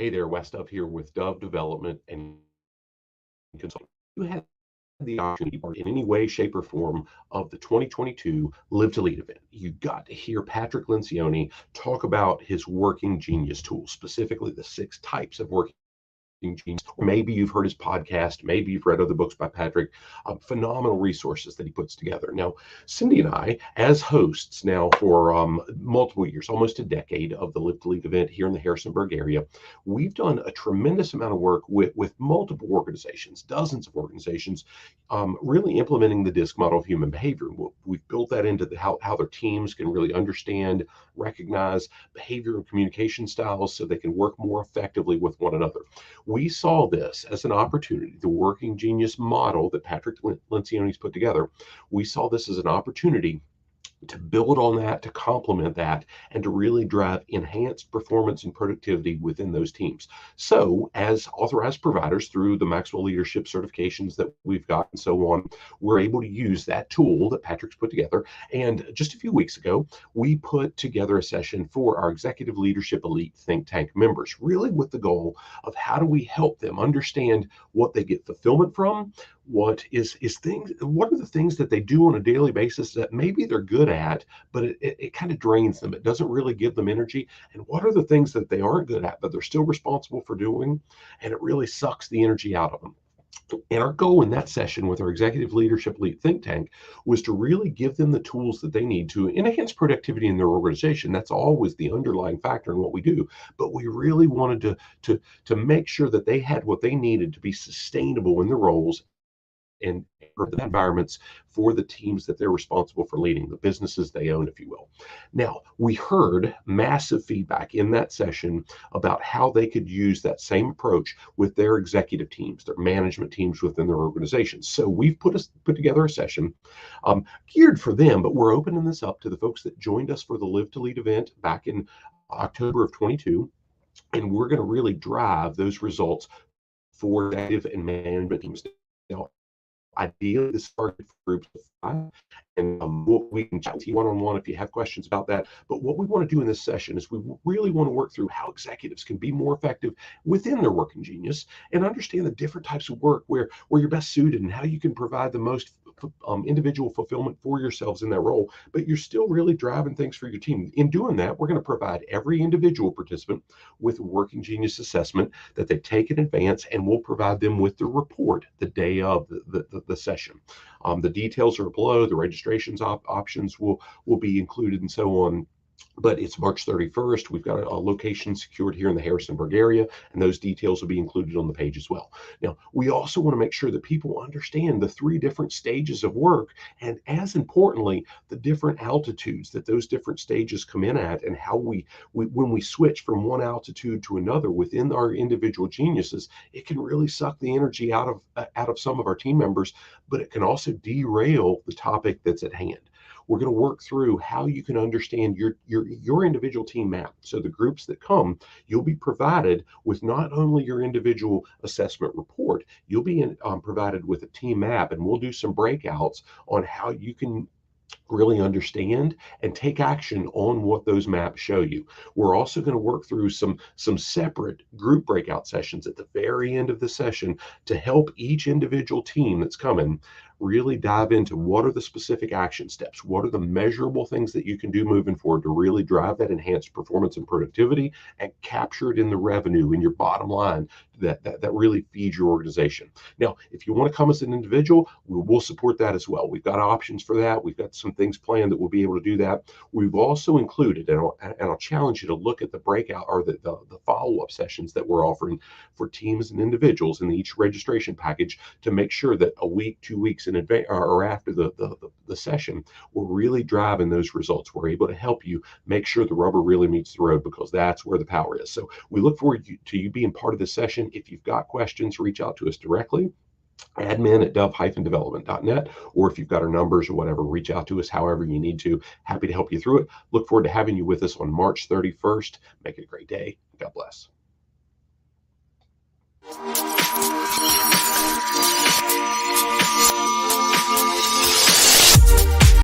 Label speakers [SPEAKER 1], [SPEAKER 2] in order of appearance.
[SPEAKER 1] Hey there, West Up here with Dove Development and Consulting. You had the opportunity to be in any way, shape, or form of the 2022 Live to Lead event. You got to hear Patrick Lencioni talk about his working genius tools, specifically the 6 types of working genius. Or maybe you've heard his podcast, maybe you've read other books by Patrick, phenomenal resources that he puts together. Now, Cindy and I, as hosts now for multiple years, almost a decade of the Live to Lead event here in the Harrisonburg area, we've done a tremendous amount of work with multiple organizations, dozens of organizations, really implementing the DISC model of human behavior. We've built that into how their teams can really understand, recognize behavior and communication styles so they can work more effectively with one another. We saw this as an opportunity, the working genius model that Patrick Lencioni's put together. We saw this as an opportunity to build on that, to complement that, and to really drive enhanced performance and productivity within those teams. So, as authorized providers through the Maxwell Leadership certifications that we've got and so on, we're able to use that tool that Patrick's put together. And just a few weeks ago, we put together a session for our Executive Leadership Elite Think Tank members, really with the goal of how do we help them understand what they get fulfillment from, what are the things that they do on a daily basis that maybe they're good at, but it kind of drains them. It doesn't really give them energy. And what are the things that they aren't good at, but they're still responsible for doing, and it really sucks the energy out of them. And our goal in that session with our Executive Leadership Elite Think Tank was to really give them the tools that they need to enhance productivity in their organization. That's always the underlying factor in what we do. But we really wanted to make sure that they had what they needed to be sustainable in their roles and the environments for the teams that they're responsible for leading, the businesses they own, if you will. Now, we heard massive feedback in that session about how they could use that same approach with their executive teams, their management teams within their organizations. So we've put together a session geared for them, but we're opening this up to the folks that joined us for the Live to Lead event back in October of 22. And we're going to really drive those results for executive and management teams. Now, ideally, this target for groups of 5, and we can chat with you one-on-one if you have questions about that. But what we want to do in this session is we really want to work through how executives can be more effective within their working genius and understand the different types of work where you're best suited and how you can provide the most individual fulfillment for yourselves in that role, but you're still really driving things for your team. In doing that, we're going to provide every individual participant with a working genius assessment that they take in advance, and we'll provide them with the report the day of the session. The details are below. The registrations options will be included and so on. But it's March 31st. We've got a location secured here in the Harrisonburg area, and those details will be included on the page as well. Now, we also want to make sure that people understand the 3 different stages of work, and as importantly, the different altitudes that those different stages come in at, and how we when we switch from one altitude to another within our individual geniuses, it can really suck the energy out of some of our team members, but it can also derail the topic that's at hand. We're going to work through how you can understand your individual team map. So the groups that come, you'll be provided with not only your individual assessment report, you'll be provided with a team map, and we'll do some breakouts on how you can really understand and take action on what those maps show you. We're also going to work through some separate group breakout sessions at the very end of the session to help each individual team that's coming really dive into what are the specific action steps, what are the measurable things that you can do moving forward to really drive that enhanced performance and productivity and capture it in the revenue in your bottom line that really feeds your organization. Now, if you want to come as an individual, we'll support that as well. We've got options for that. We've got some things planned that we'll be able to do that. We've also included, and I'll challenge you to look at the breakout or the follow-up sessions that we're offering for teams and individuals in each registration package to make sure that a week, 2 weeks in advance or after the session, we're really driving those results. We're able to help you make sure the rubber really meets the road, because that's where the power is. So we look forward to you being part of this session. If you've got questions, reach out to us directly, admin@dove-development.net, or if you've got our numbers or whatever, reach out to us however you need to. Happy to help you through it. Look forward to having you with us on March 31st. Make it a great day. God bless.